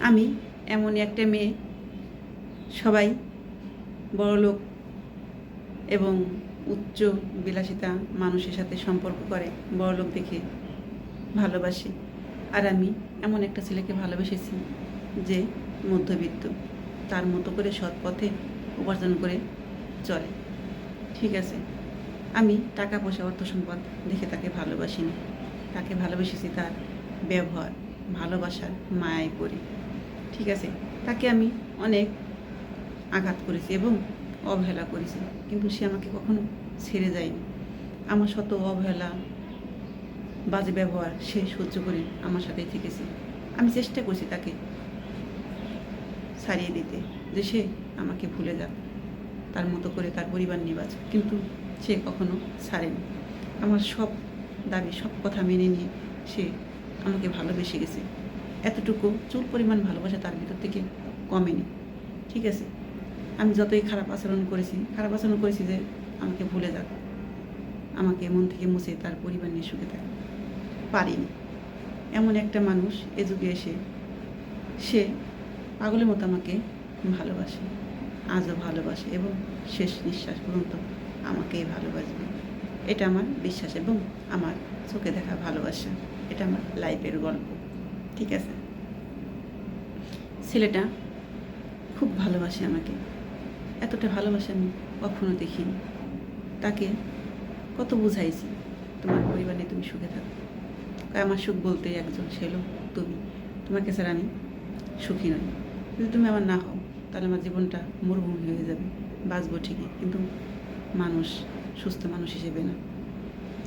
আমি এমনই একটা মেয়ে, সবাই বড়লোক এবং উচ্চ বিলাসিতা মানুষের সাথে সম্পর্ক করে, বড়লোক দেখে ভালোবাসে। আর আমি এমন একটা ছেলেকে ভালোবেসেছি যে মধ্যবিত্ত, তার মতো করে সৎ পথে উপার্জন করে চলে। ঠিক আছে, আমি টাকা পয়সা অর্থ সম্পদ দেখে তাকে ভালোবাসিনি, তাকে ভালোবেসেছি তার ব্যবহার, ভালোবাসার মায়ায় পড়ে। ঠিক আছে, তাকে আমি অনেক আঘাত করেছি এবং অবহেলা করেছি, কিন্তু সে আমাকে কখনো ছেড়ে যায়নি। আমার শত অবহেলা, বাজে ব্যবহার সে সহ্য করে আমার সাথেই থেকেছে। আমি চেষ্টা করছি তাকে ছাড়িয়ে দিতে, যে সে আমাকে ভুলে যাক, তার মতো করে তার পরিবার নিয়ে বাঁচুক, কিন্তু সে কখনো ছাড়েনি। আমার সব দাবি, সব কথা মেনে নিয়ে সে আমাকে ভালোবেসে গেছে। এতটুকু চুল পরিমাণ ভালোবাসা তার ভিতর থেকে কমেনি। ঠিক আছে, আমি যতই খারাপ আচরণ করেছি যে আমাকে ভুলে যাক, আমাকে মন থেকে মুছে তার পরিবার নিয়ে সুখে থাকে, পারিনি। এমন একটা মানুষ এ যুগে এসে সে পাগলের মতো আমাকে ভালোবাসে, আজও ভালোবাসে এবং শেষ নিঃশ্বাস পর্যন্ত আমাকেই ভালোবাসবে। এটা আমার বিশ্বাস এবং আমার চোখে দেখা ভালোবাসা। এটা আমার লাইফের গল্প। ঠিক আছে, ছেলেটা খুব ভালোবাসে আমাকে, এতটা ভালোবাসে আমি কখনো দেখিনি। তাকে কত বুঝাইছি, তোমার পরিবার নিয়ে তুমি সুখে থাকো। আমার সুখ বলতে একজন ছিল তুমি, তোমাকে ছাড়া আমি সুখী নই। যদি তুমি আমার না হও তাহলে আমার জীবনটা মরুভূমি হয়ে যাবে। বাঁচবো ঠিকই, কিন্তু মানুষ, সুস্থ মানুষ হিসেবে না।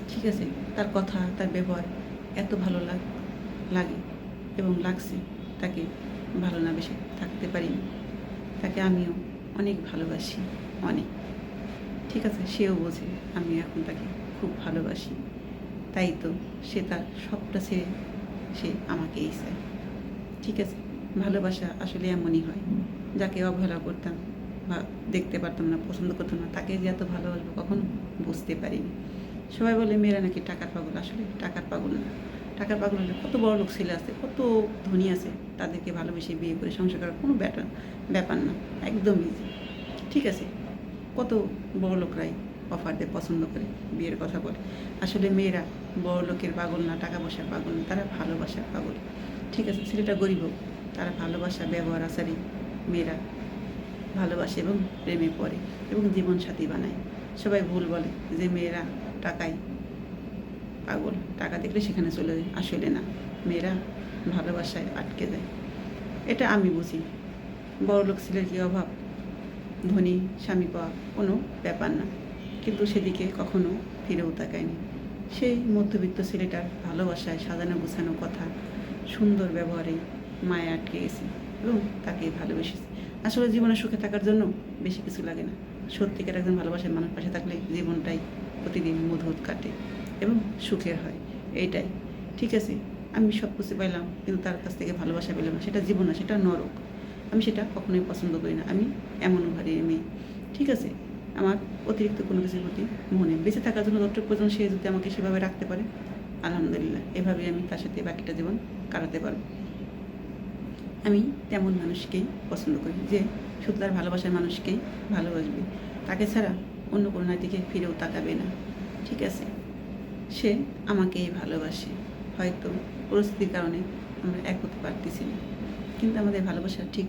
ঠিক আছে, তার কথা, তার ব্যবহার এত ভালো লাগে এবং লাগছে, তাকে ভালো না বেশি থাকতে পারিনি। তাকে আমিও অনেক ভালোবাসি, অনেক। ঠিক আছে, সেও বোঝে আমি এখন তাকে খুব ভালোবাসি। তাই তো সে তার সবটা ছেড়ে সে আমাকেই চায়। ঠিক আছে, ভালোবাসা আসলে এমনই হয়। যাকে অবহেলা করতাম বা দেখতে পারতাম না, পছন্দ করতাম না, তাকে যে এত ভালোবাসবো কখনো বুঝতে পারিনি। সবাই বলে মেয়েরা নাকি টাকার পাগল, আসলে টাকার পাগল না। টাকার পাগল হলে কত বড় লোক ছেলে আছে, কত ধনী আছে, তাদেরকে ভালোবেসে বিয়ে করে সংসার করার কোনো ব্যাপার না, একদম ইজি। ঠিক আছে, কত বড় লোকরাই অফার দেয়, পছন্দ করে বিয়ের কথা বলে। আসলে মেয়েরা বড় লোকের পাগল না, টাকা পয়সার পাগল না, তারা ভালোবাসার পাগল। ঠিক আছে, ছেলেটা গরিব হোক, তারা ভালোবাসা, ব্যবহার, আচারই মেয়েরা ভালোবাসে এবং প্রেমে পড়ে এবং জীবনসাথী বানায়। সবাই ভুল বলে যে মেয়েরা টাকায় পাগল, টাকা দেখলে সেখানে চলে যায়। আসলে না, মেয়েরা ভালোবাসায় আটকে যায়। এটা আমি বুঝি। বড়লোক ছেলের কী অভাব, ধনী স্বামী পাওয়া কোনো ব্যাপার না, কিন্তু সেদিকে কখনো ফিরেও তাকায়নি। সেই মধ্যবিত্ত ছেলেটার ভালোবাসায়, সাজানো গুছানো কথা, সুন্দর ব্যবহারে মায়ে আটকে গেছে এবং তাকে ভালোবেসেছে। আসলে জীবনে সুখে থাকার জন্য বেশি কিছু লাগে না। সত্যিকার একজন ভালোবাসার মানুষ পাশে থাকলে জীবনটাই প্রতিদিন মধুর কাটে এবং সুখের হয়। এইটাই। ঠিক আছে, আমি সব কিছু পাইলাম কিন্তু তার কাছ থেকে ভালোবাসা পেলাম না, সেটা জীবন না, সেটা নরক। আমি সেটা কখনোই পছন্দ করি না। আমি এমন ঘরের মেয়ে। ঠিক আছে, আমার অতিরিক্ত কোনো কিছুর প্রতি মনে বেঁচে থাকার জন্য যতটুকু প্রয়োজন সে যদি আমাকে সেভাবে রাখতে পারে, আলহামদুলিল্লাহ, এভাবেই আমি তার সাথে বাকিটা জীবন কাটাতে পারবো। আমি তেমন মানুষকেই পছন্দ করি যে শুধু তার ভালোবাসার মানুষকেই ভালোবাসবে, তাকে ছাড়া অন্য কোনো নারীকে ফিরেও তাকাবে না। ঠিক আছে, সে আমাকেই ভালোবাসে। হয়তো পরিস্থিতির কারণে আমরা এক হতে পারতেছি না, কিন্তু আমাদের ভালোবাসা ঠিক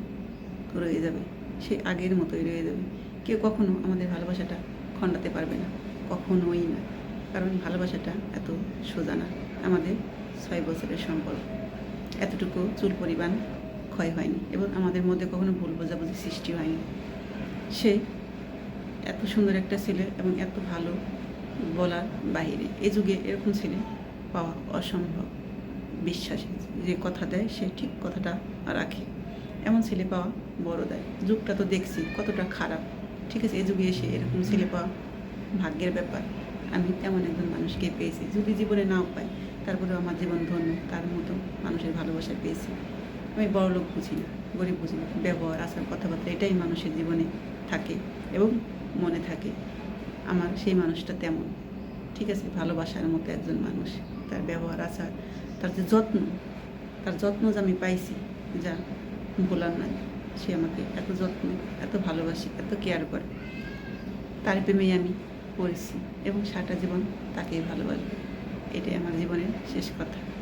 রয়ে যাবে, সে আগের মতোই রয়ে যাবে। কেউ কখনো আমাদের ভালোবাসাটা খণ্ডাতে পারবে না, কখনোই না। কারণ ভালোবাসাটা এত সোজা না। আমাদের 6 বছরের সম্পর্ক, এতটুকু চুল পরিমাণ ক্ষয় হয়নি এবং আমাদের মধ্যে কখনো ভুল বোঝাবুঝি সৃষ্টি হয়নি। সে এত সুন্দর একটা ছেলে এবং এত ভালো বলার বাইরে, এ যুগে এরকম ছেলে পাওয়া অসম্ভব। বিশ্বাসী, যে কথা দেয় সে ঠিক কথাটা রাখে, এমন ছেলে পাওয়া বড় দেয়। যুগটা তো দেখছি কতটা খারাপ। ঠিক আছে, এ যুগে এসে এরকম ছেলে পাওয়া ভাগ্যের ব্যাপার। আমি তেমন একজন মানুষকে পেয়েছি, যদি জীবনে নাও পাই তারপরেও আমার জীবন ধন্য, তার মতো মানুষের ভালোবাসা পেয়েছি। আমি বড়লোক বুঝি না, গরিব বুঝি না, ব্যবহার, আচার, কথাবার্তা এটাই মানুষের জীবনে থাকে এবং মনে থাকে। আমার সেই মানুষটা তেমন। ঠিক আছে, ভালোবাসার মতো একজন মানুষ, তার ব্যবহার, আচার, তার যে যত্ন, তার যত্ন যে আমি পাইছি, যা ভোলার নয়। সে আমাকে এত যত্ন, এত ভালোবাসে, এত কেয়ার করে। তার প্রেমেই আমি পড়েছি এবং সারাটা জীবন তাকেই ভালোবাসবো। এটাই আমার জীবনের শেষ কথা।